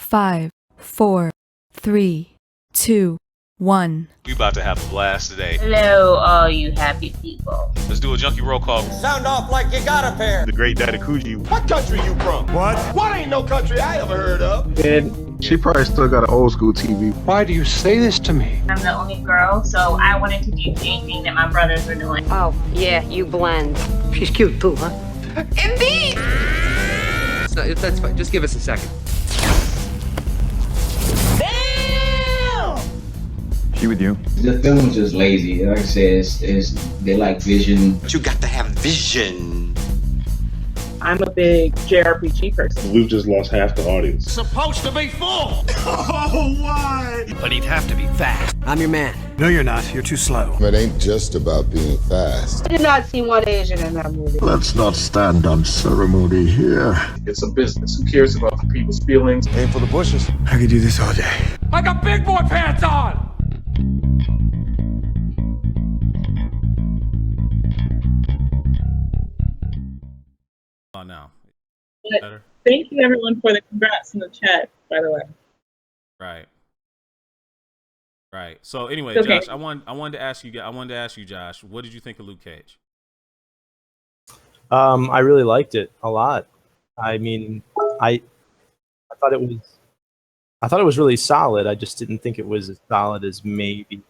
5, 4, 3, 2, 1. We about to have a blast today. Hello, all you happy people. Let's do a junkie roll call. Sound off like you got a pair. The great Daddy Coogee. What country you from? What ain't no country I ever heard of? Good. She probably still got an old school TV. Why do you say this to me? I'm the only girl, so I wanted to do anything that my brothers were doing. Oh, yeah, you blend. She's cute too, huh? Indeed! That's fine. Just give us a second. She with you? The film was just lazy. Like I said, they like vision. But you got to have vision. I'm a big JRPG person. Luke just lost half the audience. Supposed to be full. Oh, why? But he'd have to be fast. I'm your man. No, you're not. You're too slow. It ain't just about being fast. I did not see one Asian in that movie. Let's not stand on ceremony here. It's a business. Who cares about the people's feelings? Aim for the bushes. I could do this all day. I got big boy pants on! Oh, no. But thank you, everyone, for the congrats in the chat, by the way. Right. So anyway, okay. Josh, I wanted to ask you, Josh, what did you think of Luke Cage? I really liked it a lot. I mean, I thought it was really solid. I just didn't think it was as solid as maybe,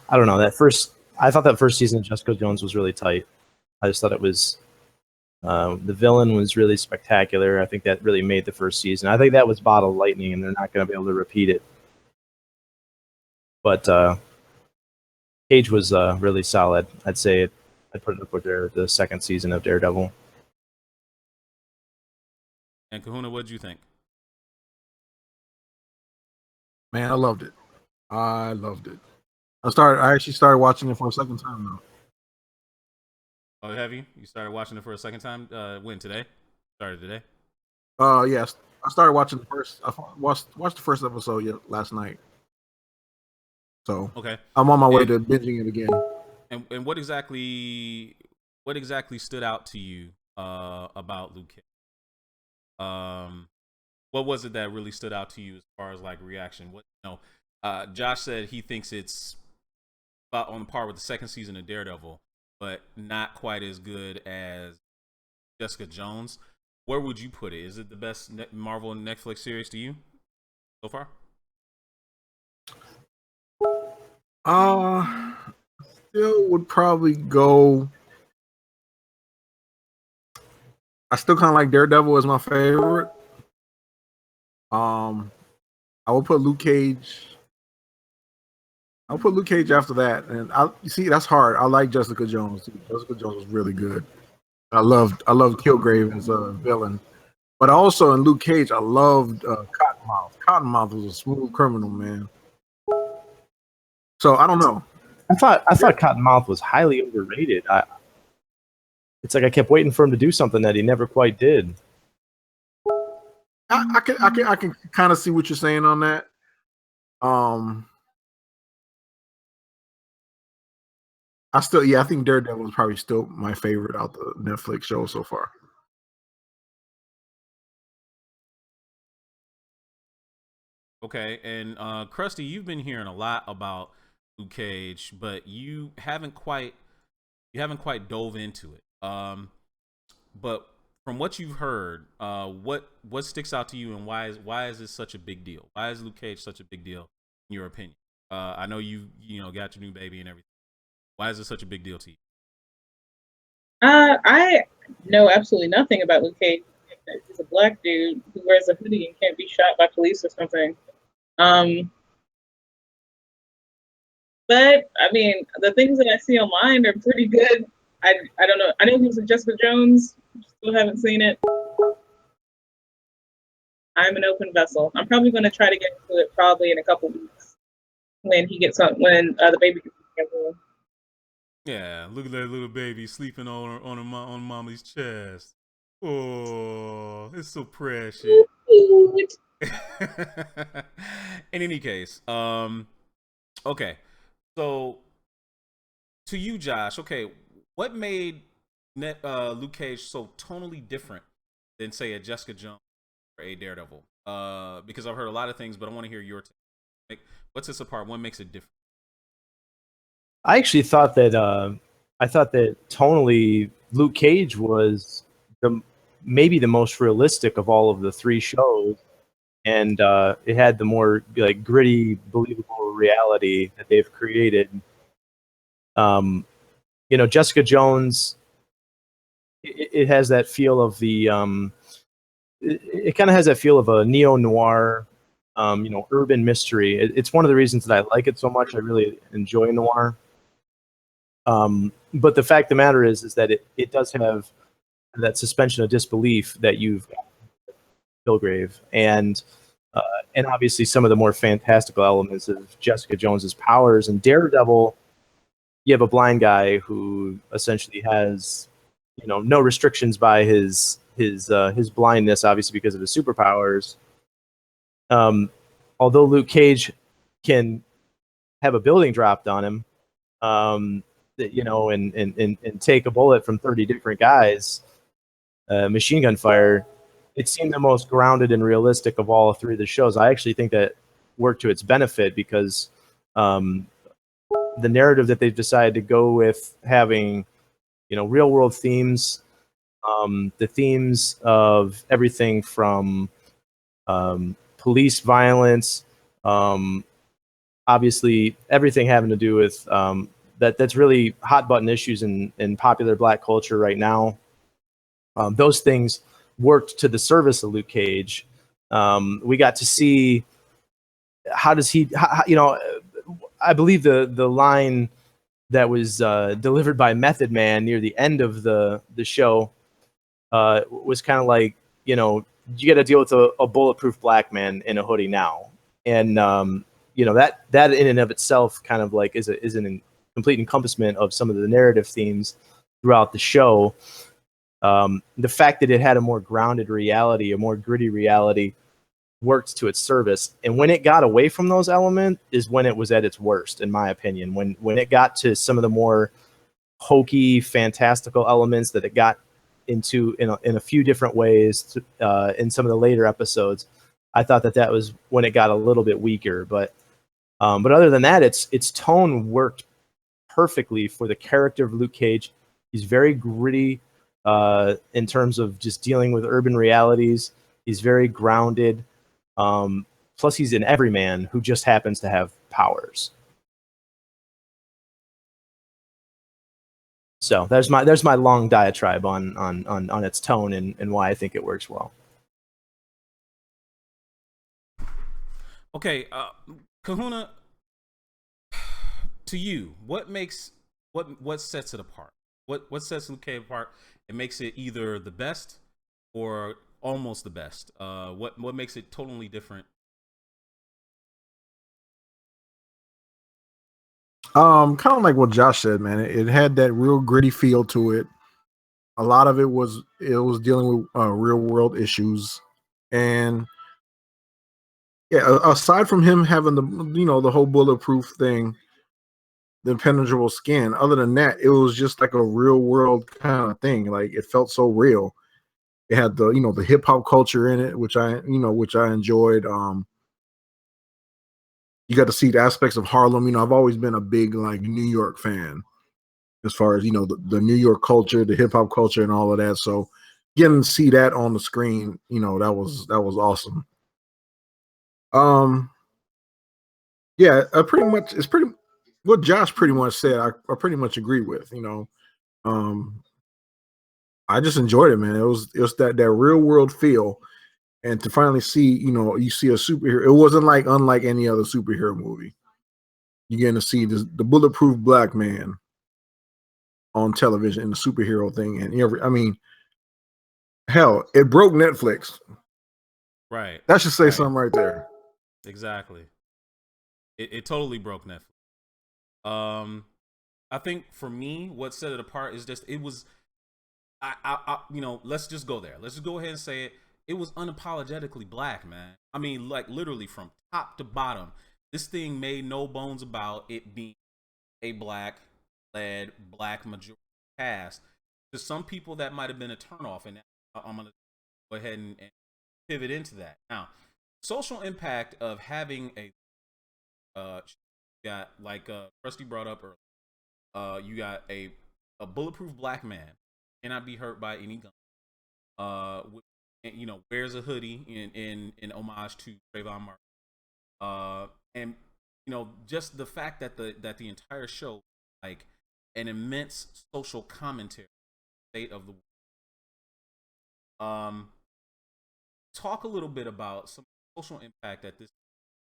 I don't know, I thought that first season of Jessica Jones was really tight. I just thought it was, the villain was really spectacular. I think that really made the first season. I think that was bottled lightning, and they're not going to be able to repeat it. But Cage was really solid. I'd say I'd put it up with the second season of Daredevil. And Kahuna, what did you think? Man, I loved it. I actually started watching it for a second time now. Oh, have you? You started watching it for a second time? When, today? Started today? Yes. I started watching I watched the first episode last night. So okay, I'm on my way to binging it again. And what exactly stood out to you about Luke Cage? What was it that really stood out to you as far as like reaction? Josh said he thinks it's about on par with the second season of Daredevil, but not quite as good as Jessica Jones. Where would you put it? Is it the best Marvel Netflix series to you so far? Still would probably go. I still kind of like Daredevil as my favorite. I would put Luke Cage. I'll put Luke Cage after that, and you see that's hard. I like Jessica Jones. Jessica Jones was really good. I loved Kilgrave as a villain, but also in Luke Cage, I loved Cottonmouth. Cottonmouth was a smooth criminal, man. So I don't know. I thought Cottonmouth was highly overrated. It's like I kept waiting for him to do something that he never quite did. I can kind of see what you're saying on that. I think Daredevil is probably still my favorite out the Netflix show so far. Okay, and Krusty, you've been hearing a lot about Luke Cage, but you haven't quite dove into it. But from what you've heard, what sticks out to you, and why is this such a big deal? Why is Luke Cage such a big deal in your opinion? I know you got your new baby and everything. Why is it such a big deal to you? I know absolutely nothing about Luke Cage. He's a black dude who wears a hoodie and can't be shot by police or something. But I mean, the things that I see online are pretty good. I don't know. I know he was in Jessica Jones. Still haven't seen it. I'm an open vessel. I'm probably going to try to get into it probably in a couple weeks when the baby gets together. Yeah, look at that little baby sleeping on mommy's chest. Oh, it's so precious. In any case, okay. So, to you, Josh, okay, what made Luke Cage so tonally different than, say, a Jessica Jones for a Daredevil? Because I've heard a lot of things, but I want to hear your take. Like, what's this apart? What makes it different? I actually thought that tonally Luke Cage was maybe the most realistic of all of the three shows, and it had the more like gritty, believable reality that they've created. Jessica Jones, it has that feel of the it kind of has that feel of a neo-noir, urban mystery. It's one of the reasons that I like it so much. I really enjoy noir. But the fact of the matter is that it does have that suspension of disbelief that you've got Kilgrave, and obviously some of the more fantastical elements of Jessica Jones's powers. And Daredevil, you have a blind guy who essentially has, no restrictions by his blindness, obviously because of his superpowers. Although Luke Cage can have a building dropped on him, and take a bullet from 30 different guys, machine gun fire, it seemed the most grounded and realistic of all three of the shows. I actually think that worked to its benefit because the narrative that they've decided to go with, having real world themes, the themes of everything from police violence, obviously everything having to do with that's really hot button issues in popular Black culture right now. Those things worked to the service of Luke Cage. We got to see how does he, I believe the line that was delivered by Method Man near the end of the show was kind of like, you got to deal with a bulletproof black man in a hoodie now. And, that in and of itself kind of like is an complete encompassment of some of the narrative themes throughout the show. The fact that it had a more grounded reality, a more gritty reality, worked to its service. And when it got away from those elements is when it was at its worst, in my opinion. When it got to some of the more hokey, fantastical elements that it got into in a few different ways in some of the later episodes, I thought that was when it got a little bit weaker. But other than that, its tone worked perfectly for the character of Luke Cage. He's very gritty in terms of just dealing with urban realities. He's very grounded. Plus, he's an everyman who just happens to have powers. So there's my long diatribe on its tone and why I think it works well. Okay, Kahuna, to you, what sets it apart? What sets Luke Cage apart? It makes it either the best or almost the best. What makes it totally different? Kind of like what Josh said, man. It had that real gritty feel to it. A lot of it was dealing with real world issues, and yeah, aside from him having the whole bulletproof thing, the impenetrable skin. Other than that, it was just like a real world kind of thing. Like it felt so real. It had the hip hop culture in it, which I enjoyed. You got to see the aspects of Harlem. I've always been a big like New York fan, as far as the New York culture, the hip hop culture, and all of that. So getting to see that on the screen, that was awesome. Yeah, it's pretty what Josh pretty much said. I pretty much agree with. I just enjoyed it, man. It was that real world feel. And to finally see, you see a superhero, it wasn't unlike any other superhero movie. You're getting to see the bulletproof black man on television in the superhero thing. And hell, it broke Netflix. Right. That should say something right there. Exactly. It totally broke Netflix. I think for me, what set it apart is just, it was, let's just go there. Let's just go ahead and say it. It was unapologetically black, man. Like literally from top to bottom. This thing made no bones about it being a black-led, black majority cast. To some people, that might have been a turnoff, and I'm gonna go ahead and pivot into that. Now, social impact of having a got like Rusty brought up earlier. You got a bulletproof black man, cannot be hurt by any gun. You know, wears a hoodie in homage to Trayvon Martin. And you know, just the fact that the entire show, like, an immense social commentary, state of the world. Talk a little bit about some social impact that this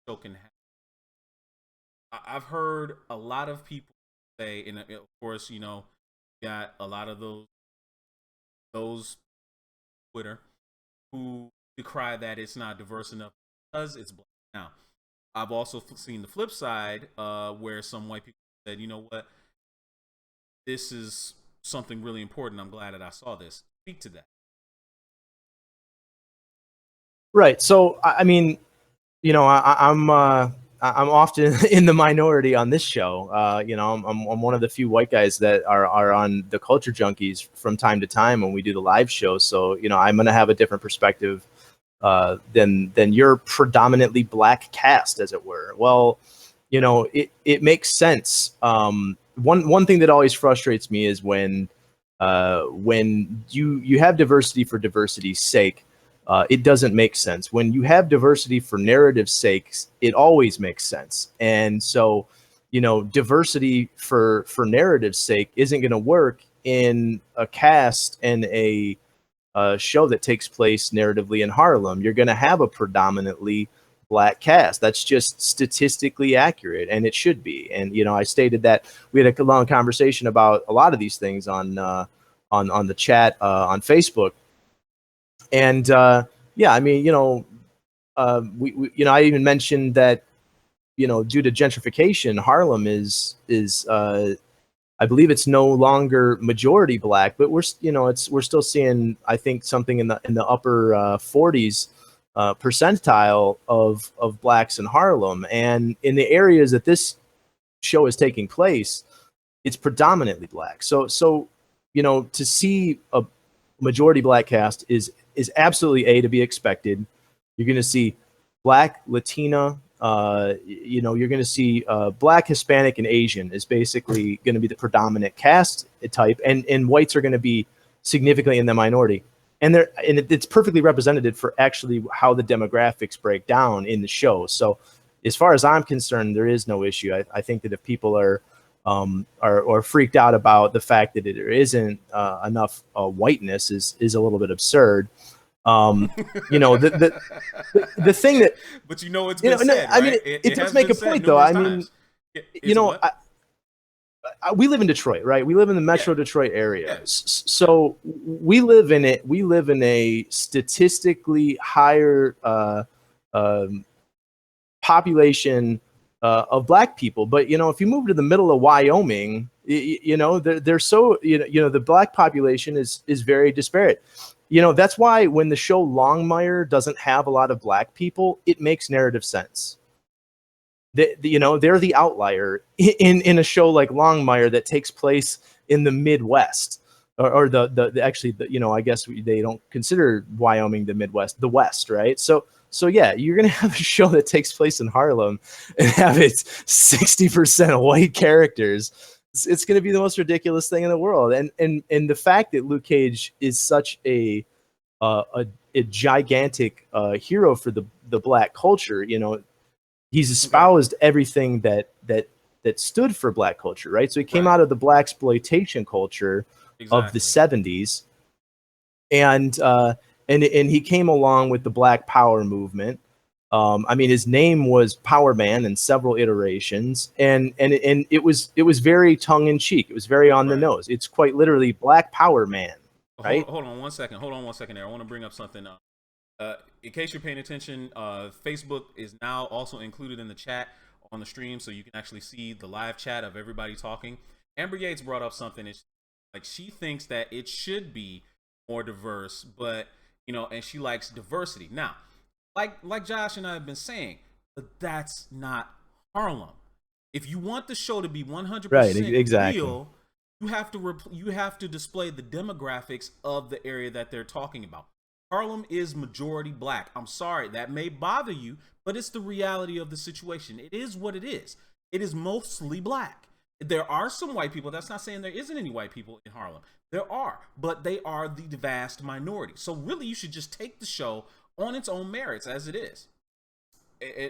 show can have. I've heard a lot of people say, and of course, you know, got a lot of those Twitter who decry that it's not diverse enough because it's black. Now, I've also seen the flip side, where some white people said, you know what, this is something really important. I'm glad that I saw this. Speak to that. Right. So, I mean, you know, I'm often in the minority on this show. You know, I'm one of the few white guys that are on the Culture Junkies from time to time when we do the live show. So, you know, I'm going to have a different perspective than your predominantly black cast, as it were. Well, you know, it makes sense. One thing that always frustrates me is when you have diversity for diversity's sake. It doesn't make sense. When you have diversity for narrative's sake, it always makes sense. And so, you know, diversity for narrative's sake isn't going to work in a cast and a show that takes place narratively in Harlem. You're going to have a predominantly black cast. That's just statistically accurate, and it should be. And, you know, I stated that we had a long conversation about a lot of these things on the chat on Facebook. And yeah, I mean, you know, we you know, I even mentioned that, you know, due to gentrification, Harlem is I believe it's no longer majority black, but we're still seeing, I think, something in the upper 40s percentile of blacks in Harlem. And in the areas that this show is taking place, it's predominantly black. So you know, to see a majority black cast is absolutely to be expected. You're going to see black, Latina, you know, you're going to see black, Hispanic, and Asian is basically going to be the predominant cast type, and whites are going to be significantly in the minority. And it's perfectly represented for actually how the demographics break down in the show. So as far as I'm concerned, there is no issue. I think that if people are freaked out about the fact that there isn't enough whiteness is a little bit absurd. You know, the thing that, but you know, it's been said, right? I mean, it does make a point, though. I mean, you know, we live in Detroit, right? We live in the Metro Detroit area, so we live in it. We live in a statistically higher population of black people. But, you know, if you move to the middle of Wyoming, you know, they're so, you know, the black population is very disparate. You know, that's why when the show Longmire doesn't have a lot of black people, it makes narrative sense. You know, they're the outlier in a show like Longmire that takes place in the Midwest, or actually, you know, I guess they don't consider Wyoming the Midwest, the West, right? So yeah, you're gonna have a show that takes place in Harlem and have its 60% white characters. It's gonna be the most ridiculous thing in the world. And the fact that Luke Cage is such a gigantic hero for the black culture, you know, he's espoused everything that stood for black culture, right? So he came out of the black exploitation culture of the 70s, and he came along with the Black Power movement. I mean, his name was Power Man in several iterations, and it was very tongue in cheek. It was very on the nose. It's quite literally Black Power Man, right? Hold on one second there. I want to bring up something. In case you're paying attention, Facebook is now also included in the chat on the stream, so you can actually see the live chat of everybody talking. Amber Yates brought up something. It's like she thinks that it should be more diverse, but, you know, and she likes diversity. Now, like Josh and I have been saying, but that's not Harlem. If you want the show to be 100% real, you have to display the demographics of the area that they're talking about. Harlem is majority black. I'm sorry, that may bother you, but it's the reality of the situation. It is what it is. It is mostly black. There are some white people. That's not saying there isn't any white people in Harlem. There are, but they are the vast minority. So really, you should just take the show on its own merits as it is.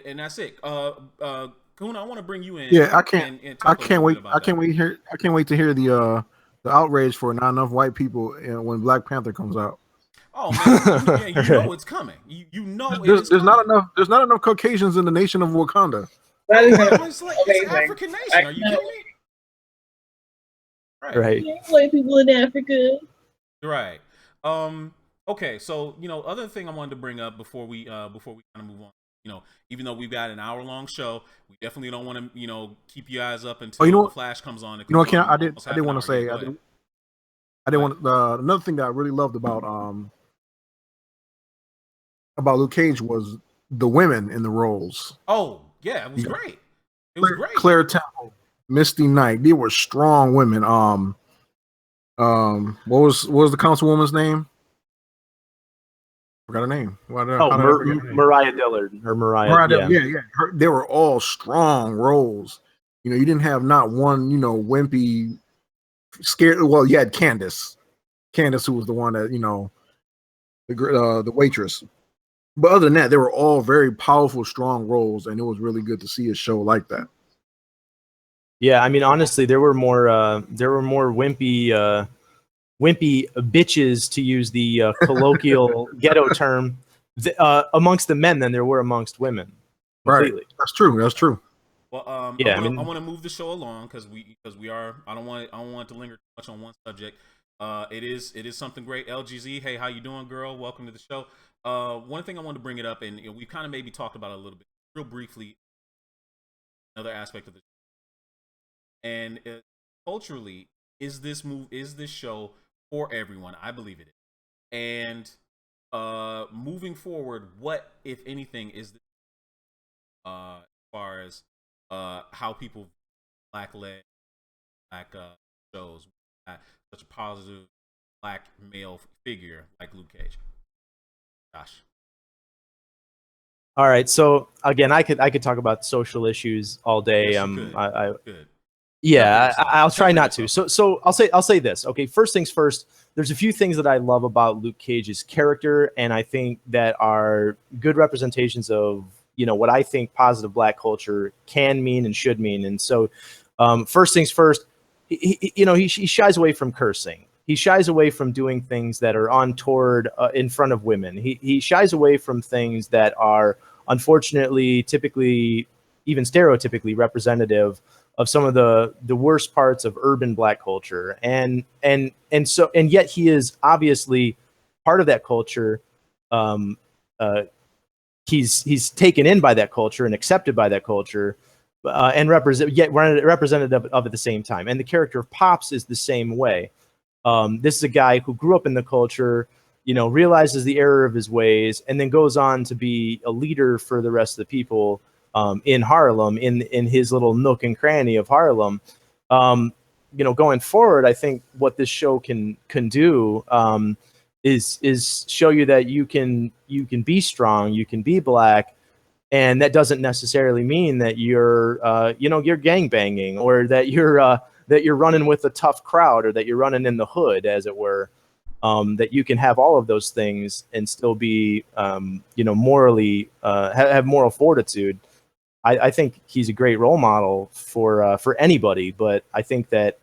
And that's it. Kuna, I want to bring you in. Yeah, I can't. I can't wait. I can't wait. wait to hear the outrage for not enough white people when Black Panther comes out. Oh man, you know it's coming. You know there's not enough. There's not enough Caucasians in the nation of Wakanda. That is it's African nation. Are you kidding me? Right. White people in Africa. Right. Okay. So other thing I wanted to bring up before we kind of move on. Even though we've got an hour-long show, we definitely don't want to keep you guys up until the Flash comes on. I didn't want to say. I didn't want another thing that I really loved about Luke Cage was the women in the roles. Oh yeah, it was great. It was great. Claire Temple, Misty Knight, they were strong women. What was the councilwoman's name? Forgot her name. Mariah Dillard or Mariah. Yeah. They were all strong roles. You didn't have not one, wimpy, scared. Well, you had Candace, who was the one that the waitress. But other than that, they were all very powerful, strong roles, and it was really good to see a show like that. Yeah, I mean, honestly, there were more wimpy bitches, to use the colloquial ghetto term, amongst the men than there were amongst women. Completely. Right. That's true. Well, yeah, I want to move the show along because we are. I don't want to linger too much on one subject. It is something great. LGZ, hey, how you doing, girl? Welcome to the show. One thing I wanted to bring it up, and we kind of maybe talked about it a little bit, real briefly. Another aspect of the show. And culturally, is this show for everyone? I believe it is. And moving forward, what, if anything, is this, as far as how people black-led shows, such a positive black male figure like Luke Cage? Josh. All right, so again, I could talk about social issues all day. Good. Yeah, I'll try not to. So I'll say this. Okay, first things first. There's a few things that I love about Luke Cage's character, and I think that are good representations of what I think positive black culture can mean and should mean. And so, first things first. He shies away from cursing. He shies away from doing things that are untoward in front of women. He shies away from things that are unfortunately, typically, even stereotypically representative of some of the worst parts of urban black culture. And yet he is obviously part of that culture. He's taken in by that culture and accepted by that culture. And representative of at the same time. And the character of Pops is the same way. This is a guy who grew up in the culture, realizes the error of his ways, and then goes on to be a leader for the rest of the people in Harlem, in his little nook and cranny of Harlem. Going forward, I think what this show can do is show you that you can be strong, you can be black. And that doesn't necessarily mean that you're gangbanging, or that you're running with a tough crowd, or that you're running in the hood, as it were. That you can have all of those things and still be, morally have moral fortitude. I think he's a great role model for anybody, but I think that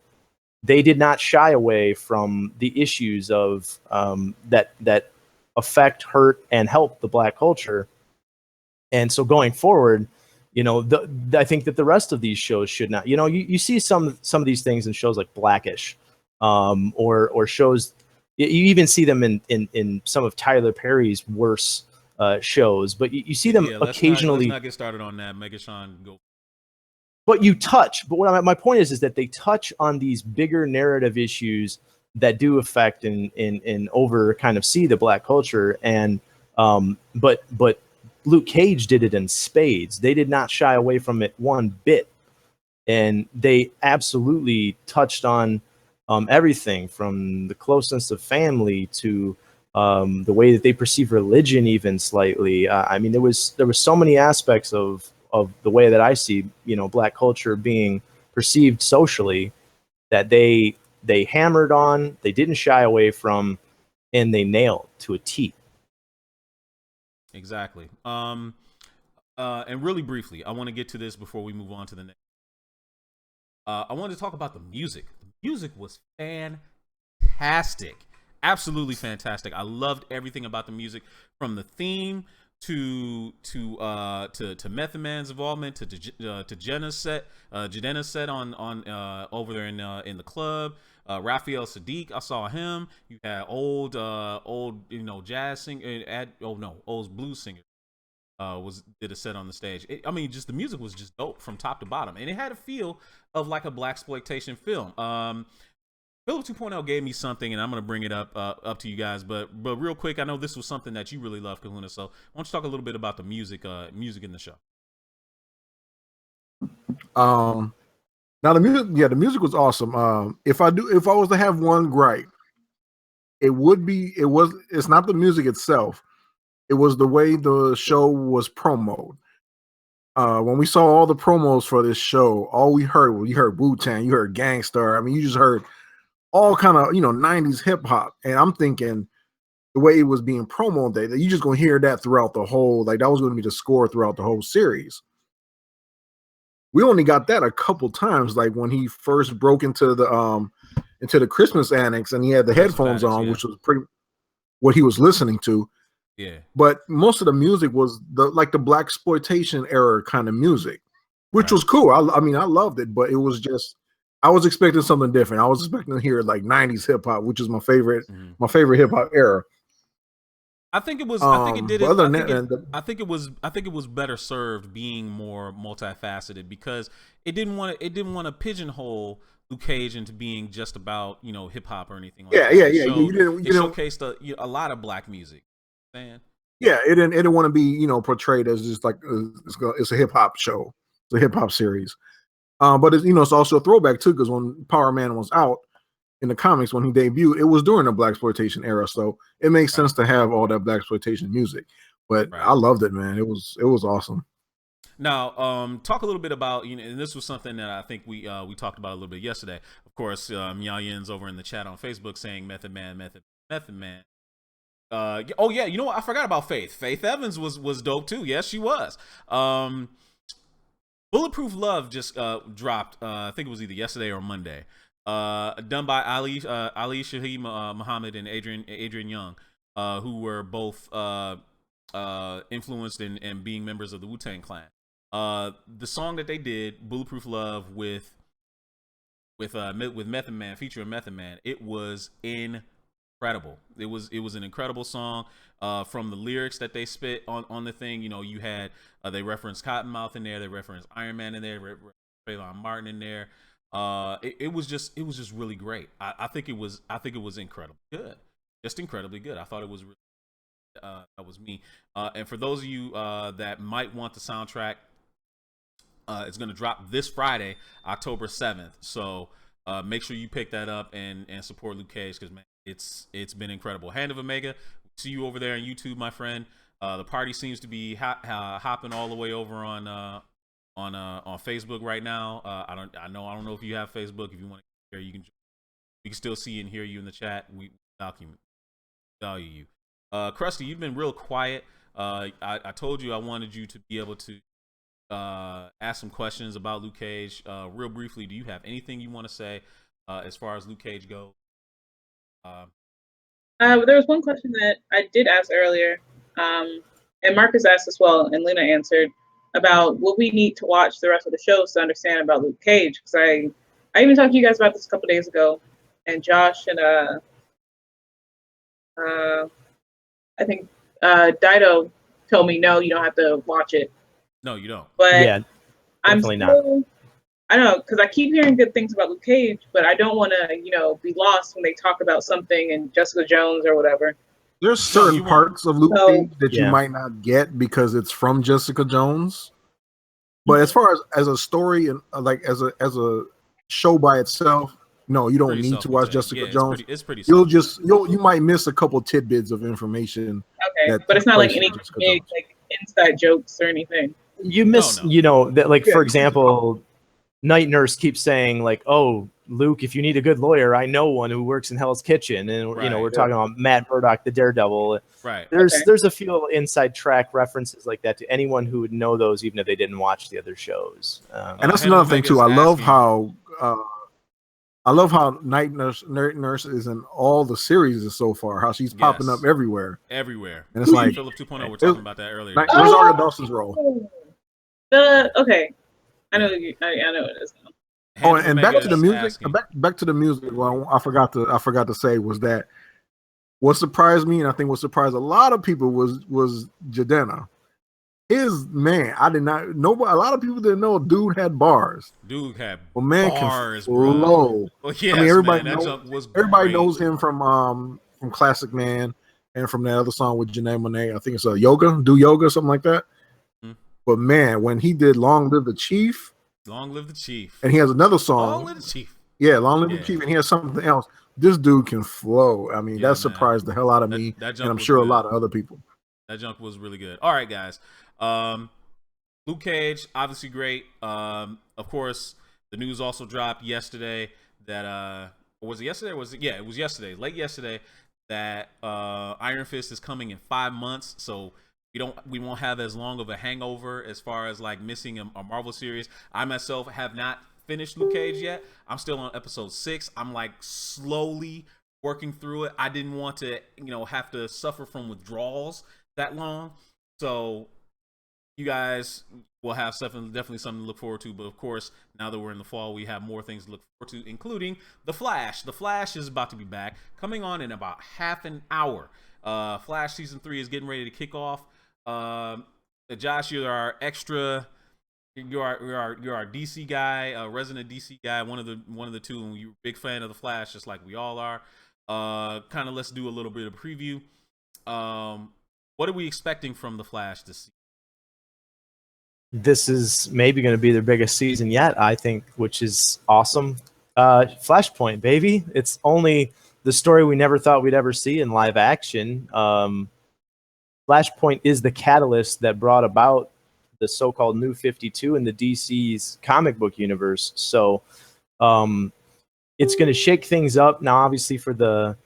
they did not shy away from the issues of that affect, hurt, and help the black culture. And so going forward, I think that the rest of these shows should not. You see some of these things in shows like Blackish, or shows. You even see them in some of Tyler Perry's worst shows, but you see them occasionally. Let's not get started on that. Megashawn, go. But what my point is that they touch on these bigger narrative issues that do affect and over kind of see the black culture, and but Luke Cage did it in spades. They did not shy away from it one bit. And they absolutely touched on everything from the closeness of family to the way that they perceive religion, even slightly. I mean, there was so many aspects of the way that I see, Black culture being perceived socially that they hammered on, they didn't shy away from, and they nailed to a T. Exactly. And really briefly, I want to get to this before we move on to the next. I wanted to talk about the music. The music was fantastic. Absolutely fantastic. I loved everything about the music, from the theme to Method Man's involvement, to Jenna's set on over there in the club. Raphael Sadiq, I saw him. You had old jazz singer, old blues singer did a set on the stage. Just the music was just dope from top to bottom, and it had a feel of like a blaxploitation film. Philip 2.0 gave me something, and I'm going to bring it up to you guys. But real quick, I know this was something that you really love, Kahuna. So why don't you talk a little bit about the music in the show? Now the music was awesome. If I was to have one gripe, it's not the music itself. It was the way the show was promoted. When we saw all the promos for this show, all you heard Wu-Tang, you heard Gangstar. I mean, you just heard all kind of 90s hip hop, and I'm thinking the way it was being promoted, that you just gonna hear that throughout the whole, like that was going to be the score throughout the whole series. We only got that a couple times, like when he first broke into the Christmas annex and he had the headphones on, which was pretty what he was listening to. Yeah. But most of the music was the blaxploitation era kind of music, which was cool. I loved it, but it was just, I was expecting something different. I was expecting to hear like 90s hip hop, which is my favorite hip hop era. I think it was. I think it was better served being more multifaceted, because it didn't want to pigeonhole Luke Cage into being just about hip hop or anything like that. Yeah. You showcased a lot of black music. Man. Yeah, it didn't want to be portrayed as just like it's a hip hop show, it's a hip hop series. But it's also a throwback too, because when Power Man was out in the comics, when he debuted, it was during the blaxploitation era, so it makes sense to have all that blaxploitation music. But I loved it, man. It was awesome. Now, talk a little bit about and this was something that I think we talked about a little bit yesterday. Of course, Meow Yin's over in the chat on Facebook saying Method Man. Oh yeah, you know what? I forgot about Faith. Faith Evans was dope too. Yes, she was. Bulletproof Love just dropped. I think it was either yesterday or Monday. Done by Ali Shaheed Muhammad and Adrian Young, who were both influenced in being members of the Wu-Tang Clan. The song that they did, Bulletproof Love, with Method Man, featuring Method Man, it was incredible. It was an incredible song. From the lyrics that they spit on the thing, you had they referenced Cottonmouth in there, they referenced Iron Man in there, Trayvon Martin in there. It was just really great. I think it was incredibly good, just incredibly good. I thought it was really, that was me. And for those of you that might want the soundtrack, it's going to drop this Friday, October 7th. So make sure you pick that up and support Luke Cage, because man, it's been incredible. Hand of Omega, see you over there on YouTube, my friend. The party seems to be hopping all the way over on Facebook right now. I don't know if you have Facebook. If you want to hear, we can still see and hear you in the chat. We value you. Krusty, you've been real quiet. I told you I wanted you to be able to ask some questions about Luke Cage. Real briefly, do you have anything you want to say as far as Luke Cage goes? There was one question that I did ask earlier, and Marcus asked as well, and Luna answered about what we need to watch the rest of the shows to understand about Luke Cage. Because I even talked to you guys about this a couple days ago, and Josh and I think Dido told me, no, you don't have to watch it. No, you don't. But yeah, definitely not. I don't know, because I keep hearing good things about Luke Cage, but I don't want to, be lost when they talk about something in Jessica Jones or whatever. There's certain parts of Luke Cage that you might not get because it's from Jessica Jones. But as far as a story and like as a show by itself, No, you don't Pretty need to watch self-contained. Jessica Yeah, Jones. It's pretty. You might miss a couple tidbits of information. Okay, but it's not like took place any in Jessica big Jones. like inside jokes or anything. You miss, No. you know, that like Yeah, for you- example, Night Nurse keeps saying like, "Oh, Luke, if you need a good lawyer, I know one who works in Hell's Kitchen," and you know, Right. we're talking about Matt Murdock, the Daredevil. Right. There's a few inside track references like that to anyone who would know those, even if they didn't watch the other shows. And that's Hannah another thing too. Omega's I love how Night Nurse is in all the series so far. How she's popping up everywhere. Everywhere. And it's like Philip 2.0. We're talking about that earlier. Where's Rosario Dawson's role? Okay, I know it is now. Oh, and back to the music. asking. Back to the music. Well, I forgot to say was that what surprised me, and I think what surprised a lot of people was Jadena. His man, I did not. Nobody. A lot of people didn't know. Dude had bars. Dude had bars, bro. Flow. Well, yes, I mean, everybody man, that knows. jump was Everybody great. knows him from Classic Man and from that other song with Janae Monáe. I think it's Yoga, Do Yoga, something like that. Mm-hmm. But man, when he did Long Live the Chief. Long Live the Chief. And he has another song. Long Live the Chief. Yeah, Long Live the Chief. And he has something else. This dude can flow. I mean, that surprised the hell out of me. That and I'm was sure good. a lot of other people. That jump was really good. All right, guys. Luke Cage, obviously great. Of course, the news also dropped yesterday that or was it yesterday? It was yesterday, late yesterday, that Iron Fist is coming in 5 months. So we won't have as long of a hangover as far as like missing a Marvel series. I myself have not finished Luke Cage yet. I'm still on episode 6. I'm like slowly working through it. I didn't want to, have to suffer from withdrawals that long. So you guys will have definitely something to look forward to. But of course, now that we're in the fall, we have more things to look forward to, including The Flash. The Flash is about to be back, coming on in about half an hour. Flash season 3 is getting ready to kick off. Josh, you're our DC guy, resident DC guy, one of the two, and you're a big fan of The Flash, just like we all are. Kind of let's do a little bit of preview. What are we expecting from The Flash this season? This is maybe going to be their biggest season yet, I think, which is awesome. Flashpoint, baby. It's only the story we never thought we'd ever see in live action. Flashpoint is the catalyst that brought about the so-called New 52 in the DC's comic book universe. So it's going to shake things up. Now, obviously, for the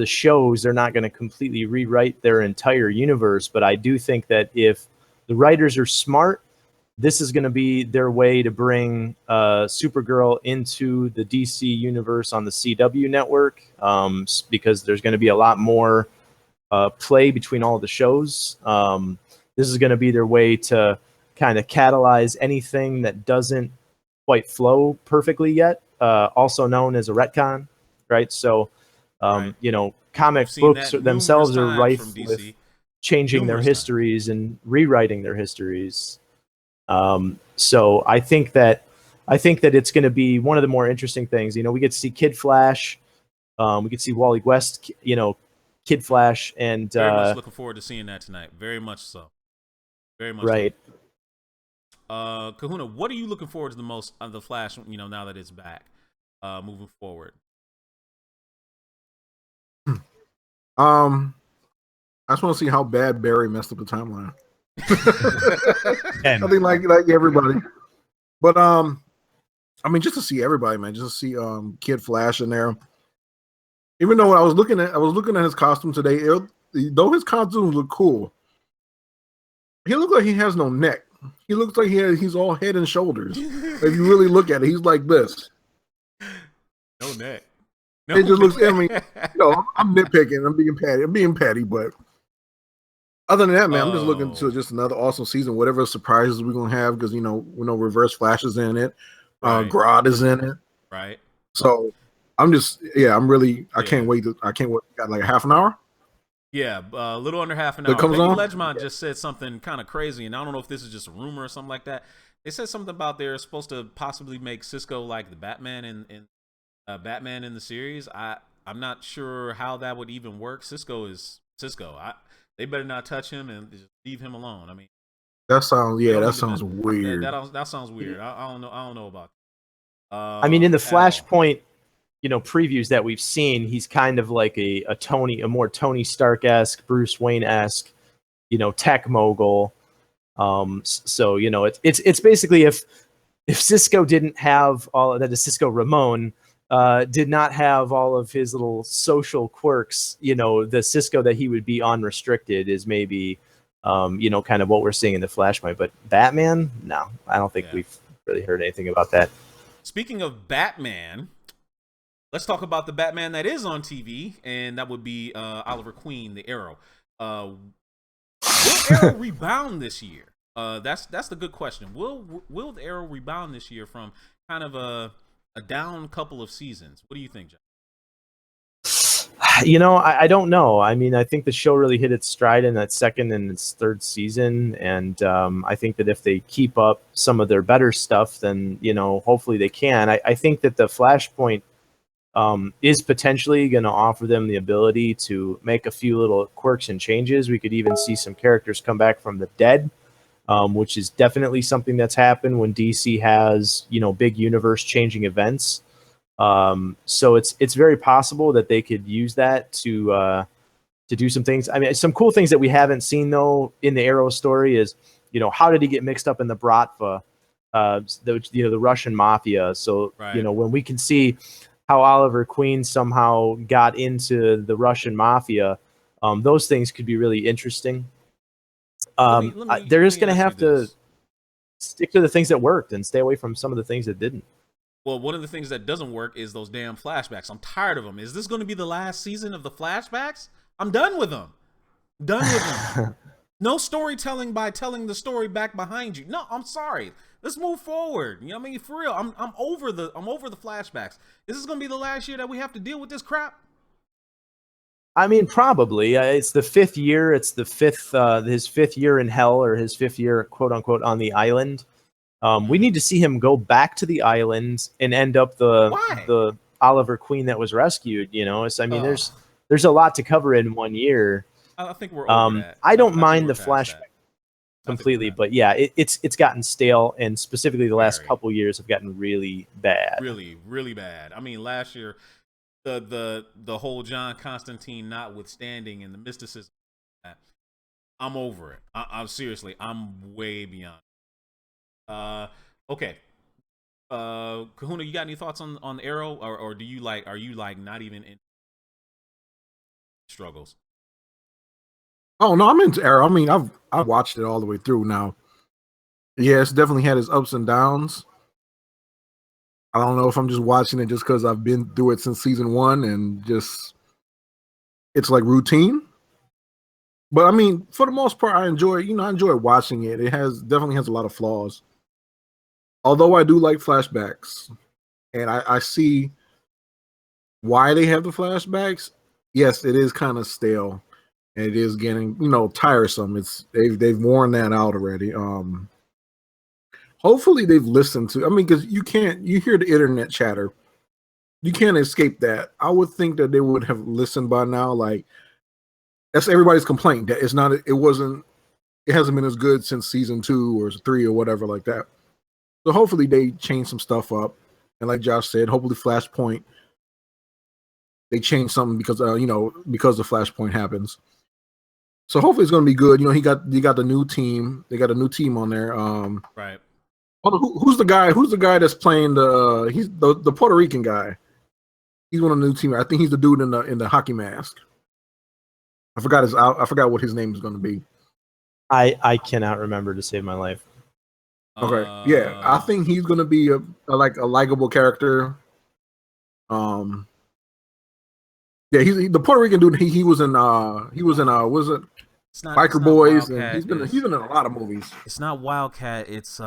shows, they're not going to completely rewrite their entire universe, but I do think that if the writers are smart, this is going to be their way to bring Supergirl into the DC universe on the CW network, because there's going to be a lot more play between all the shows. This is going to be their way to kind of catalyze anything that doesn't quite flow perfectly yet, also known as a retcon, right? So, comic books themselves are rife with changing their histories and rewriting their histories. So I think that it's going to be one of the more interesting things. We get to see Kid Flash, we get to see Wally West, Kid Flash, and very much looking forward to seeing that tonight. Very much so. Very much right. So. Kahuna, what are you looking forward to the most of The Flash? Now that it's back, moving forward. I just want to see how bad Barry messed up the timeline. I think like everybody, but just to see everybody, man, just to see Kid Flash in there. Even though I was looking at his costume today, though his costumes look cool, he looks like he has no neck. He looks like he's all head and shoulders. If you really look at it, he's like this. No neck. No, it just looks. I mean, I'm nitpicking. I'm being petty, but other than that, man, I'm just looking to just another awesome season. Whatever surprises we're gonna have, because we know Reverse Flash is in it, right. Grodd is in it, right? So I'm just, I can't wait. Got like half an hour. Yeah, a little under half an hour. Becky Ledgmont just said something kind of crazy, and I don't know if this is just a rumor or something like that. They said something about they're supposed to possibly make Cisco like the Batman in Batman in the series. I'm not sure how that would even work. Cisco is Cisco. They better not touch him and just leave him alone. I mean, that sounds weird. That sounds weird. I don't know about. I mean, in the Flashpoint previews that we've seen, he's kind of like a more Tony Stark-esque, Bruce Wayne-esque, tech mogul. So it's basically if Cisco didn't have all that, is Cisco Ramon did not have all of his little social quirks, the Cisco that he would be unrestricted is maybe kind of what we're seeing in the Flashpoint. But Batman, no, I don't think we've really heard anything about that. Speaking of Batman, let's talk about the Batman that is on TV, and that would be Oliver Queen, the Arrow. Will Arrow rebound this year? That's the good question. Will the Arrow rebound this year from kind of a down couple of seasons? What do you think, John? I don't know. I mean, I think the show really hit its stride in that second and its third season, and I think that if they keep up some of their better stuff, then hopefully they can. I think that the Flashpoint is potentially going to offer them the ability to make a few little quirks and changes. We could even see some characters come back from the dead, which is definitely something that's happened when DC has big universe changing events. So it's very possible that they could use that to do some things. I mean, some cool things that we haven't seen though in the Arrow story is, how did he get mixed up in the Bratva, the Russian mafia? So, right. When we can see how Oliver Queen somehow got into the Russian mafia, those things could be really interesting. They're just going to have to stick to the things that worked and stay away from some of the things that didn't. Well, one of the things that doesn't work is those damn flashbacks. I'm tired of them. Is this going to be the last season of the flashbacks? I'm done with them. No storytelling by telling the story back behind you. No, I'm sorry. Let's move forward. You know what I mean? For real. I'm over the flashbacks. Is this going to be the last year that we have to deal with this crap? I mean, probably. It's the fifth year. It's his fifth year in hell, or his fifth year, quote unquote, on the island. We need to see him go back to the island and end up the Oliver Queen that was rescued. There's a lot to cover in 1 year. I think we're over that. I don't mind the flashback completely, but yeah, it's gotten stale, and specifically the last couple years have gotten really bad. Really, really bad. I mean, last year, the whole John Constantine notwithstanding and the mysticism, I'm over it. I'm seriously, I'm way beyond. Okay. Kahuna, you got any thoughts on Arrow, or are you not even in struggles? Oh no, I'm into Arrow. I mean, I've watched it all the way through now. Yeah, it's definitely had its ups and downs. I don't know if I'm just watching it just because I've been through it since season 1 and just it's like routine. But I mean, for the most part, I enjoy watching it. It definitely has a lot of flaws. Although I do like flashbacks, and I see why they have the flashbacks. Yes, it is kind of stale, and it is getting tiresome. They've worn that out already. Hopefully they've listened to. I mean, because you hear the internet chatter, you can't escape that. I would think that they would have listened by now. Like that's everybody's complaint that it hasn't been as good since season 2 or 3 or whatever like that. So hopefully they change some stuff up, and like Josh said, hopefully Flashpoint they change something because because the Flashpoint happens. So hopefully it's going to be good. You got the new team. They got a new team on there. Right. Who's the guy? Who's the guy that's playing he's the Puerto Rican guy? He's one of the new team. I think he's the dude in the hockey mask. I forgot what his name is going to be. I cannot remember to save my life. Okay, yeah, I think he's gonna be a likable character. Yeah, he's the Puerto Rican dude. He was in was it Biker Boys? And he's been in a lot of movies. It's not Wildcat. It's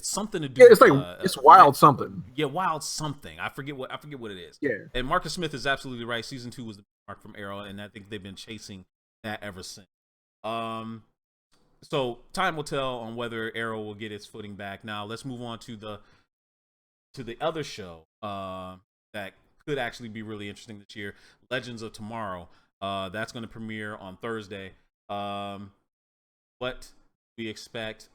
something to do. Yeah, it's like it's Wild something. Yeah, Wild something. I forget what it is. Yeah, and Marcus Smith is absolutely right. Season 2 was the mark from Arrow, and I think they've been chasing that ever since. So time will tell on whether Arrow will get its footing back. Now let's move on to the other show that could actually be really interesting this year, Legends of Tomorrow. That's going to premiere on Thursday. What we expect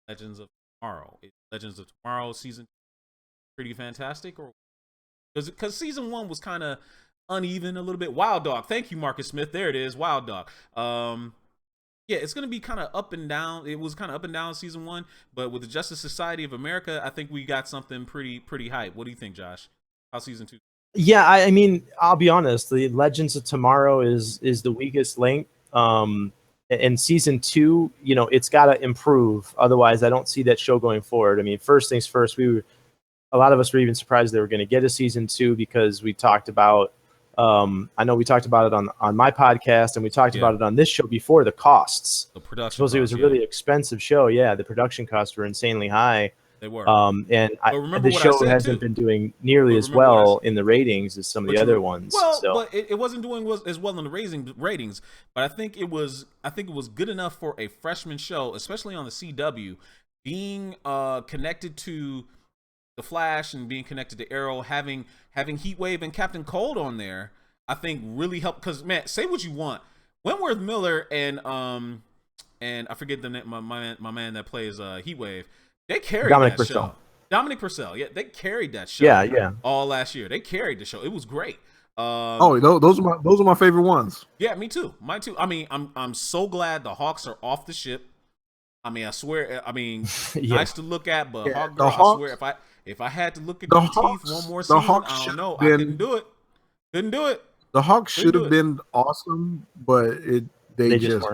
Legends of Tomorrow? Is Legends of Tomorrow season pretty fantastic, or because season 1 was kind of uneven a little bit. Wild Dog, thank you, Marcus Smith. There it is, Wild Dog. Yeah, it's gonna be kind of up and down. It was kind of up and down season 1, but with the Justice Society of America, I think we got something pretty hype. What do you think, Josh? How's season 2? Yeah, I mean, I'll be honest. The Legends of Tomorrow is the weakest link. And season 2, you know, it's got to improve. Otherwise, I don't see that show going forward. I mean, first things first, a lot of us were even surprised they were going to get a season 2 because we talked about. I know we talked about it on my podcast, and we talked about it on this show before. The costs. The production. Supposedly it was a really expensive show. Yeah, the production costs were insanely high. They were. The show hasn't been doing nearly as well in the ratings as some of the other ones. Well, so. but it wasn't doing as well in the ratings. But I think it was good enough for a freshman show, especially on the CW, being connected to the Flash and being connected to Arrow, having Heatwave and Captain Cold on there. I think really helped because, man, say what you want, Wentworth Miller and I forget the name, my man that plays Heatwave. They carried Dominic that Purcell. show. Dominic Purcell, yeah, they carried that show. Yeah. All last year, they carried the show. It was great. Those are my favorite ones. Yeah, me too. Mine too. I mean, I'm so glad the Hawks are off the ship. I mean, I swear. I mean, nice to look at, but Hawk Girl, I swear, if I had to look at the teeth one more season, I don't know. I couldn't do it. Couldn't do it. The Hawks should have been awesome, but they just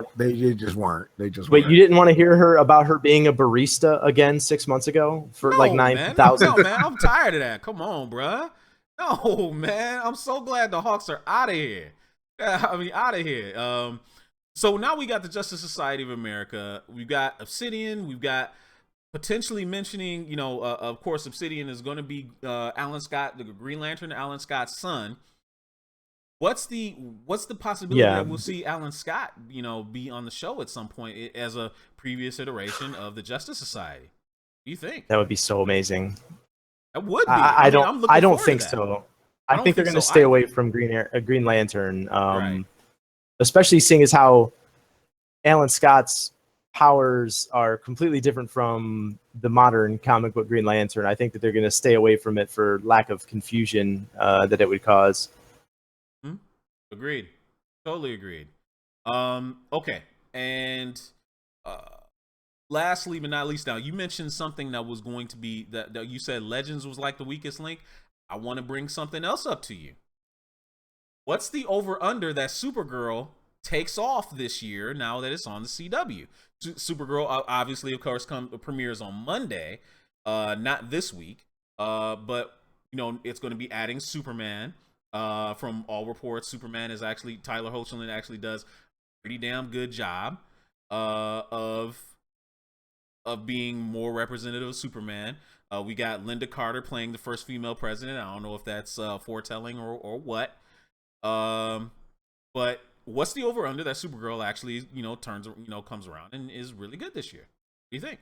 weren't. Wait, you didn't want to hear her about her being a barista again 6 months ago for like 9,000? No, man, I'm tired of that. Come on, bruh. No, man, I'm so glad the Hawks are out of here. I mean, out of here. So now we got the Justice Society of America. We've got Obsidian. We've got potentially mentioning, you know, of course, Obsidian is going to be Alan Scott, the Green Lantern, Alan Scott's son. What's the possibility that we'll see Alan Scott, you know, be on the show at some point as a previous iteration of the Justice Society? What do you think? That would be so amazing. That would be. I don't think so. I think they're going to stay away from Green Lantern, right. Especially seeing as how Alan Scott's powers are completely different from the modern comic book Green Lantern. I think that they're going to stay away from it for lack of confusion that it would cause. Agreed. Totally agreed. Okay. And lastly but not least, now you mentioned something that was going to be that you said Legends was like the weakest link. I want to bring something else up to you. What's the over-under that Supergirl takes off this year now that it's on the CW? Supergirl obviously, of course, premieres on Monday, not this week, but you know it's going to be adding Superman. From all reports, Superman is actually Tyler Hoechlin actually does a pretty damn good job of being more representative of Superman. We got Linda Carter playing the first female president. I don't know if that's foretelling or what. But what's the over under that Supergirl actually comes around and is really good this year? What do you think?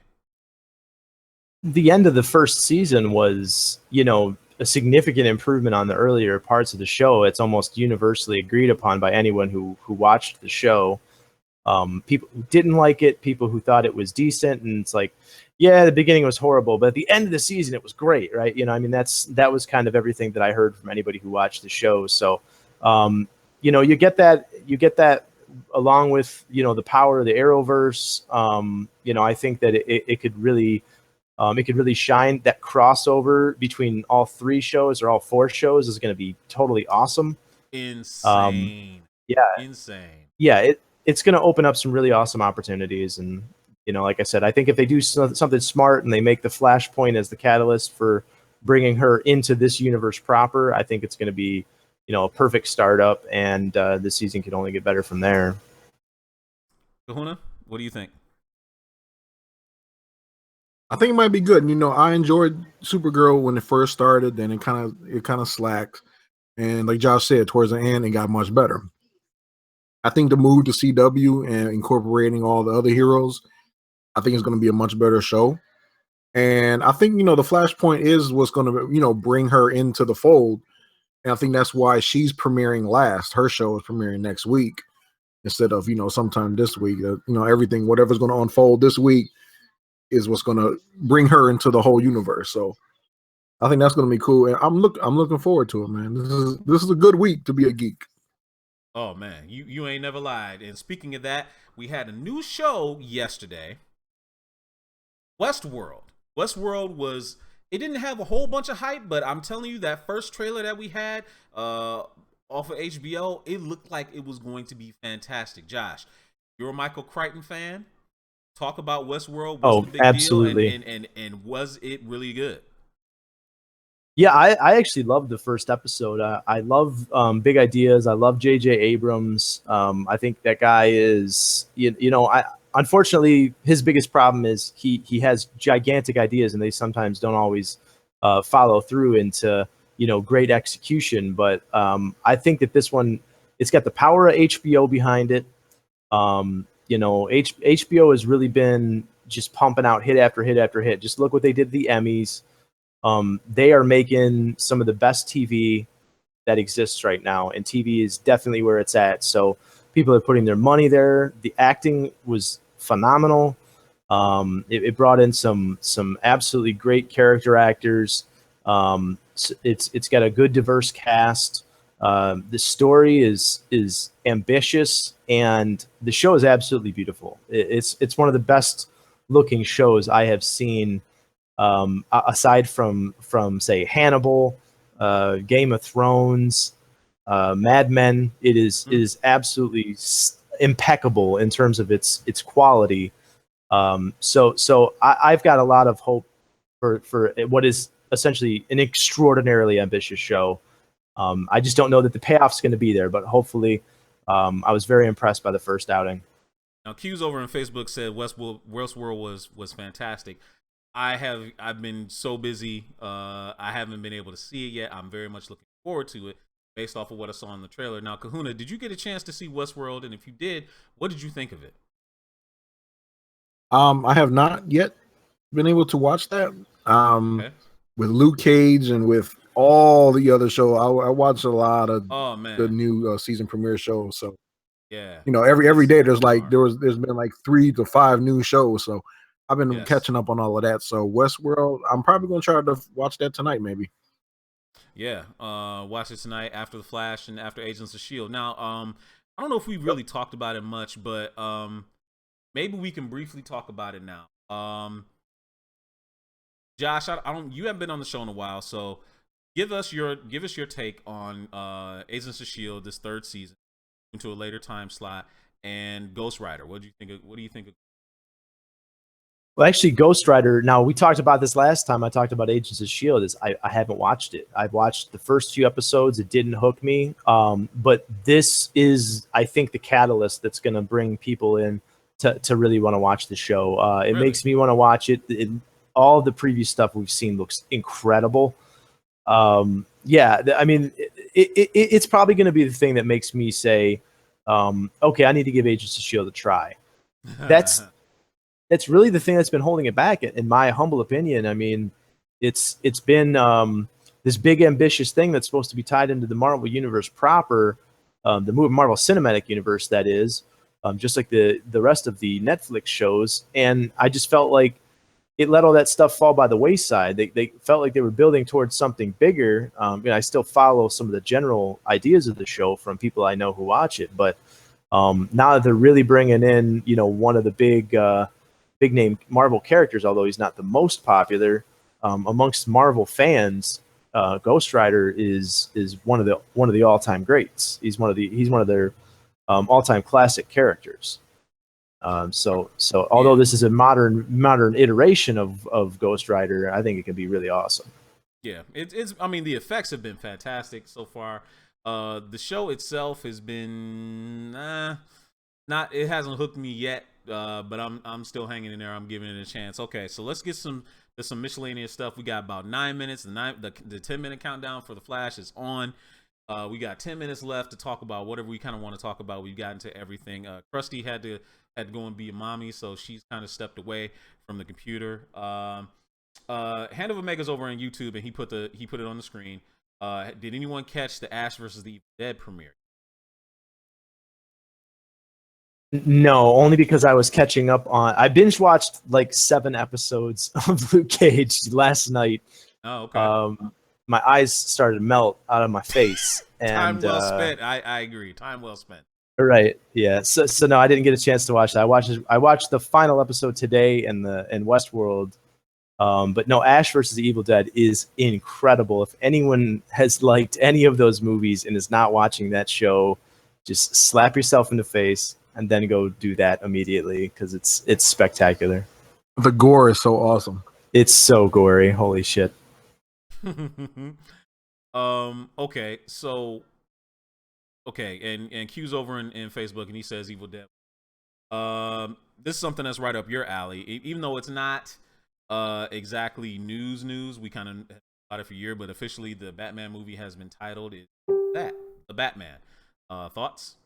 The end of the first season was, you know, a significant improvement on the earlier parts of the show. It's almost universally agreed upon by anyone who watched the show. People who didn't like it, people who thought it was decent, and it's like, yeah, the beginning was horrible, but at the end of the season it was great, right? You know, I mean, that was kind of everything that I heard from anybody who watched the show. So, you know, you get that along with, you know, the power of the Arrowverse. You know, I think that it could really shine. That crossover between all three shows or all four shows is going to be totally awesome. Insane. Insane. Yeah, it's going to open up some really awesome opportunities. And, you know, like I said, I think if they do something smart and they make the Flashpoint as the catalyst for bringing her into this universe proper, I think it's going to be, you know, a perfect startup, and the season could only get better from there. Kahuna, what do you think? I think it might be good. You know, I enjoyed Supergirl when it first started, then it kind of slacked, and like Josh said, towards the end it got much better. I think the move to CW and incorporating all the other heroes, I think it's going to be a much better show. And I think, you know, the Flashpoint is what's going to, you know, bring her into the fold. And I think that's why she's premiering last. Her show is premiering next week instead of, you know, sometime this week. You know, everything, whatever's going to unfold this week is what's going to bring her into the whole universe. So I think that's going to be cool, and I'm looking forward to it, man. This is a good week to be a geek. Oh man, you ain't never lied. And speaking of that, we had a new show yesterday. Westworld. Westworld it didn't have a whole bunch of hype, but I'm telling you, that first trailer that we had off of HBO, it looked like it was going to be fantastic. Josh, you're a Michael Crichton fan. Talk about Westworld. What's the big absolutely. deal? And was it really good? Yeah, I actually loved the first episode. I love big ideas. I love J.J. Abrams. I think that guy is, unfortunately, his biggest problem is he has gigantic ideas, and they sometimes don't always follow through into great execution. But I think that this one, it's got the power of HBO behind it. HBO has really been just pumping out hit after hit after hit. Just look what they did at the Emmys. They are making some of the best TV that exists right now, and TV is definitely where it's at. So people are putting their money there. The acting was phenomenal. It brought in some absolutely great character actors. It's got a good diverse cast. The story is ambitious, and the show is absolutely beautiful. It's one of the best looking shows I have seen. Aside from say Hannibal, Game of Thrones, Mad Men, it is absolutely impeccable in terms of its quality. So I've got a lot of hope for what is essentially an extraordinarily ambitious show. I just don't know that the payoff's going to be there, but hopefully, I was very impressed by the first outing. Now, Q's over on Facebook said Westworld was fantastic. I've been so busy. I haven't been able to see it yet. I'm very much looking forward to it based off of what I saw in the trailer. Now, Kahuna, did you get a chance to see Westworld? And if you did, what did you think of it? I have not yet been able to watch that. Okay. With Luke Cage and with all the other shows, I watch a lot of the new season premiere shows. So yeah, every day there's been like 3 to 5 new shows. So I've been catching up on all of that. So Westworld, I'm probably gonna try to watch that tonight, maybe. Yeah, watch it tonight after The Flash and after Agents of S.H.I.E.L.D. Now, I don't know if we really talked about it much, but maybe we can briefly talk about it now. Josh, you haven't been on the show in a while, so give us your take on Agents of S.H.I.E.L.D. this 3rd season into a later time slot, and Ghost Rider. What do you think of? Well, actually, Ghost Rider. Now, we talked about this last time. I talked about Agents of S.H.I.E.L.D. I haven't watched it. I've watched the first few episodes. It didn't hook me. But this is, I think, the catalyst that's going to bring people in to really want to watch the show. It makes me want to watch it. All the previous stuff we've seen looks incredible. I mean, it's probably going to be the thing that makes me say, okay, I need to give Agents of S.H.I.E.L.D. a try. That's really the thing that's been holding it back, in my humble opinion. I mean, it's been this big ambitious thing that's supposed to be tied into the Marvel universe proper, the Marvel Cinematic Universe, that is, just like the rest of the Netflix shows. And I just felt like it let all that stuff fall by the wayside. They felt like they were building towards something bigger. I still follow some of the general ideas of the show from people I know who watch it, but now that they're really bringing in, one of the big name Marvel characters, although he's not the most popular amongst Marvel fans, Ghost Rider is one of the all-time greats. He's one of their all-time classic characters. So although this is a modern iteration of Ghost Rider, I think it can be really awesome. Yeah, it's. I mean, the effects have been fantastic so far. The show itself has been not. It hasn't hooked me yet. But I'm still hanging in there. I'm giving it a chance. Okay, so let's get some miscellaneous stuff. We got about 9 minutes. The 10-minute countdown for The Flash is on. We got 10 minutes left to talk about whatever we kind of want to talk about. We've gotten to everything. Krusty had to go and be a mommy, so she's kind of stepped away from the computer. Hand of Omega's over on YouTube, and he put it on the screen. Did anyone catch the Ash versus the Evil Dead premiere? No, only because I was catching up on. I binge watched like 7 episodes of Luke Cage last night, Oh, okay. My eyes started to melt out of my face. And, time well spent. I agree. Time well spent. Right. Yeah. So no, I didn't get a chance to watch that. I watched the final episode today in Westworld. But no, Ash versus the Evil Dead is incredible. If anyone has liked any of those movies and is not watching that show, just slap yourself in the face and then go do that immediately because it's spectacular. The gore is so awesome. It's so gory. Holy shit. Okay, so and Q's over in Facebook and he says Evil Dead. This is something that's right up your alley, even though it's not exactly news. We kind of about it for a year, but officially the Batman movie has been titled The Batman. Thoughts?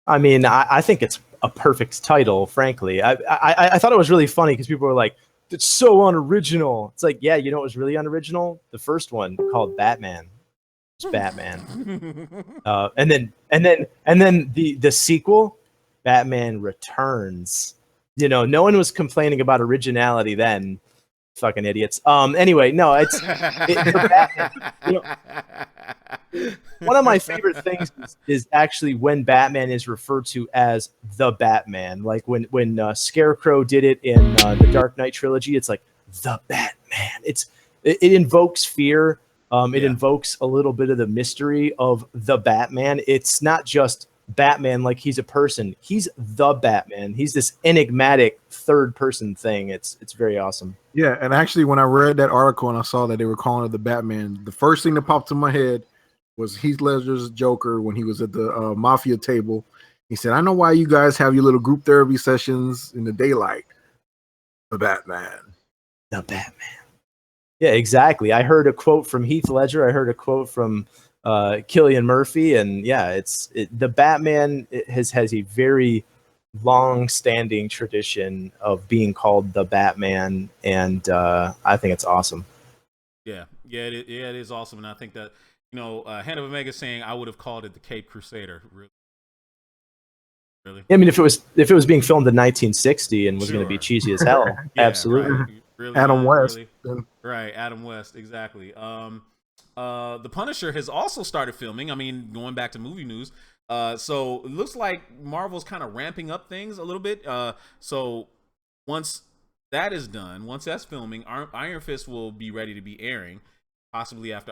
I mean, I think it's a perfect title, frankly. I thought it was really funny because people were like, it's so unoriginal. It's like, yeah, you know what was really unoriginal? The first one called Batman. It's Batman. And then the sequel, Batman Returns. You know, no one was complaining about originality then. Fucking idiots. Anyway, no, it's Batman. You know, one of my favorite things is actually when Batman is referred to as the Batman. Like when Scarecrow did it in the Dark Knight trilogy, it's like the Batman. It invokes fear. It invokes a little bit of the mystery of the Batman. It's not just Batman like he's a person. He's the Batman. He's this enigmatic third person thing. It's very awesome. Yeah, and actually when I read that article and I saw that they were calling it the Batman, the first thing that popped in my head was Heath Ledger's Joker when he was at the mafia table. He said, I know why you guys have your little group therapy sessions in the daylight. The Batman. The Batman. Yeah, exactly. I heard a quote from Heath Ledger. I heard a quote from Cillian Murphy, and yeah, the Batman has a very long-standing tradition of being called the Batman, and I think it's awesome. Yeah, it is awesome, and I think that Hand of Omega saying I would have called it the Cape Crusader. Really. I mean, if it was being filmed in 1960 and was going to be cheesy as hell, yeah, absolutely. Right. Really, Adam West. Really. Right, Adam West, exactly. The Punisher has also started filming. I mean, going back to movie news. So it looks like Marvel's kind of ramping up things a little bit. So once that is done, once that's filming, Iron Fist will be ready to be airing. Possibly after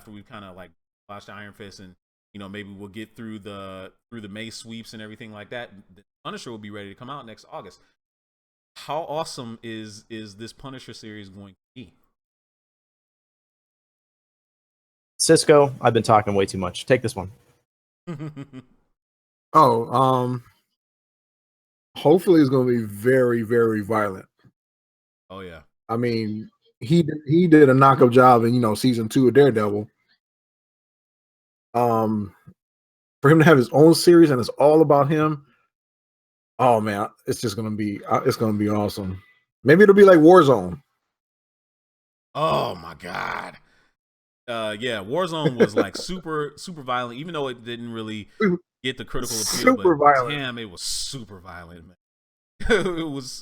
we've kind of like watched Iron Fist and maybe we'll get through the May sweeps and everything like that. The Punisher will be ready to come out next August. How awesome is this Punisher series going to be? Cisco, I've been talking way too much. Take this one. Hopefully it's going to be very, very violent. Oh yeah. I mean, he did a knockout job in season 2 of Daredevil. For him to have his own series and it's all about him. Oh man, it's just gonna be awesome. Maybe it'll be like Warzone. Oh my god. Yeah, Warzone was like super violent, even though it didn't really get the critical appeal. Super violent. Damn, it was super violent, man.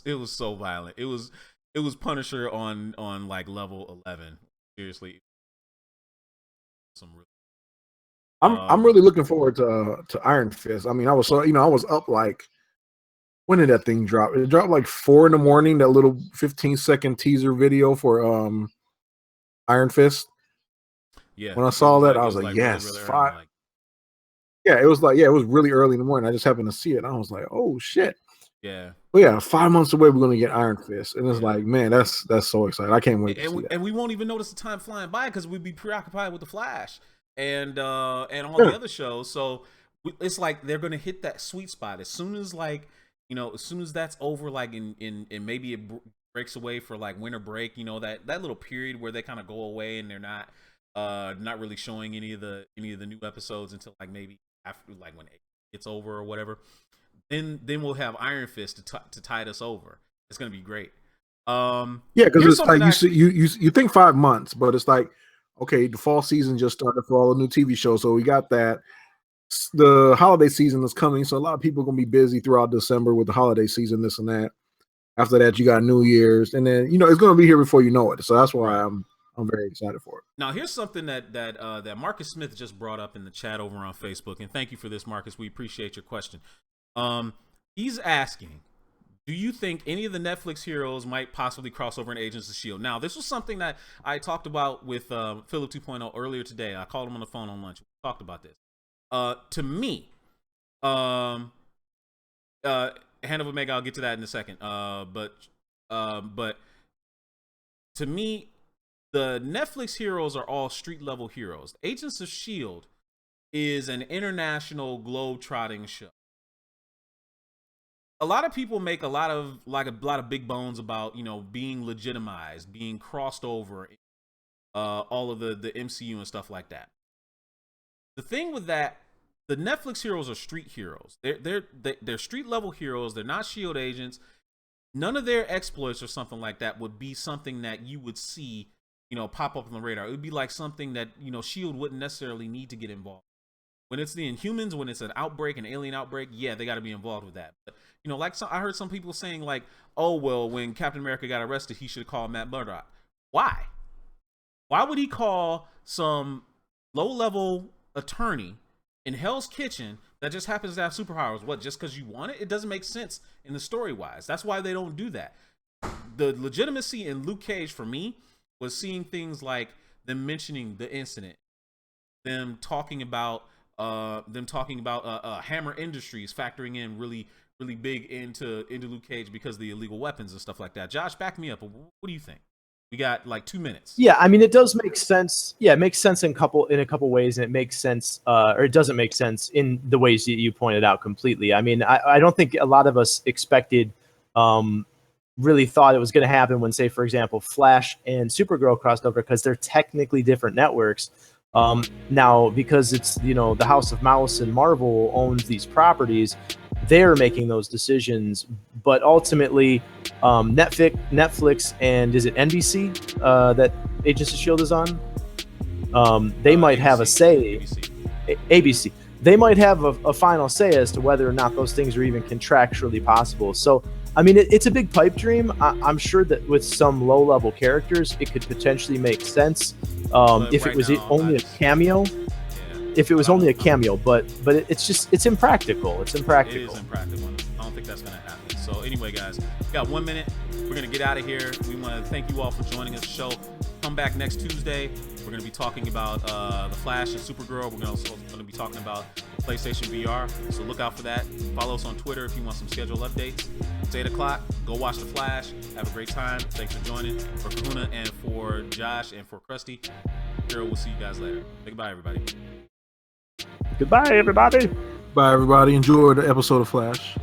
it was so violent. It was Punisher on like level 11. Seriously. I'm really looking forward to Iron Fist. I mean, I was up like, when did that thing drop? It dropped like 4 a.m. That little 15-second teaser video for Iron Fist. Yeah. When I saw that, I was like, yes, really 5. like... Yeah, it was really early in the morning. I just happened to see it. And I was like, oh shit. Yeah. But yeah, 5 months away, we're gonna get Iron Fist, and it's like, man, that's so exciting. I can't wait to see that. And we won't even notice the time flying by because we'd be preoccupied with the Flash and all the other shows. So it's like they're gonna hit that sweet spot as soon as as soon as that's over, like in maybe it breaks away for like winter break. That little period where they kind of go away and they're not really showing any of the new episodes until like maybe after like when it gets over or whatever. Then we'll have Iron Fist to tide us over. It's gonna be great. Yeah, because it's like you think 5 months, but it's like, okay, the fall season just started for all the new TV shows, so we got that. The holiday season is coming, so a lot of people are gonna be busy throughout December with the holiday season, this and that. After that, you got New Year's, and then it's going to be here before you know it. So that's why I'm very excited for it. Now, here's something that Marcus Smith just brought up in the chat over on Facebook, and thank you for this, Marcus. We appreciate your question. He's asking, do you think any of the Netflix heroes might possibly cross over in Agents of S.H.I.E.L.D.? Now, this was something that I talked about with Philip 2.0 earlier today. I called him on the phone on lunch. We talked about this. To me, Hand of Omega, I'll get to that in a second. But to me, the Netflix heroes are all street level heroes. Agents of S.H.I.E.L.D. is an international globe-trotting show. A lot of people make a lot of big bones about being legitimized, being crossed over, all of the MCU and stuff like that. The thing with that, the Netflix heroes are street heroes. They're street level heroes. They're not S.H.I.E.L.D. agents. None of their exploits or something like that would be something that you would see pop up on the radar. It would be like something that S.H.I.E.L.D. wouldn't necessarily need to get involved. When it's the Inhumans, when it's an outbreak, an alien outbreak, yeah, they got to be involved with that. But, I heard some people saying oh, well, when Captain America got arrested, he should have called Matt Murdock. Why? Why would he call some low-level attorney in Hell's Kitchen that just happens to have superpowers? What, just because you want it? It doesn't make sense in the story-wise. That's why they don't do that. The legitimacy in Luke Cage, for me, was seeing things like them mentioning the incident, them talking about Hammer Industries factoring in really big into Luke Cage because of the illegal weapons and stuff like that. Josh, back me up. What do you think? We got 2 minutes. Yeah, I mean, it does make sense. Yeah, it makes sense in a couple ways, and it makes sense, or it doesn't make sense in the ways that you pointed out completely. I mean, I don't think a lot of us expected, really thought it was going to happen when, say, for example, Flash and Supergirl crossed over, because they're technically different networks. Now, because it's the House of Mouse and Marvel owns these properties, they're making those decisions. But ultimately, Netflix and is it NBC that Agents of S.H.I.E.L.D. is on? They might have a say. ABC. They might have a final say as to whether or not those things are even contractually possible. So, I mean, it's a big pipe dream. I'm sure that with some low-level characters, it could potentially make sense if it was only a cameo. If it was only a cameo, but it's impractical. It's impractical. It is impractical. I don't think that's going to happen. So anyway, guys, we got 1 minute. We're going to get out of here. We want to thank you all for joining us. Show. Come back next Tuesday. We're going to be talking about The Flash and Supergirl. We're also going to be talking about PlayStation VR. So look out for that. Follow us on Twitter if you want some schedule updates. It's 8 o'clock. Go watch The Flash. Have a great time. Thanks for joining. For Kahuna and for Josh and for Krusty. Carol, we'll see you guys later. Goodbye, everybody. Goodbye, everybody. Bye, everybody. Enjoy the episode of Flash.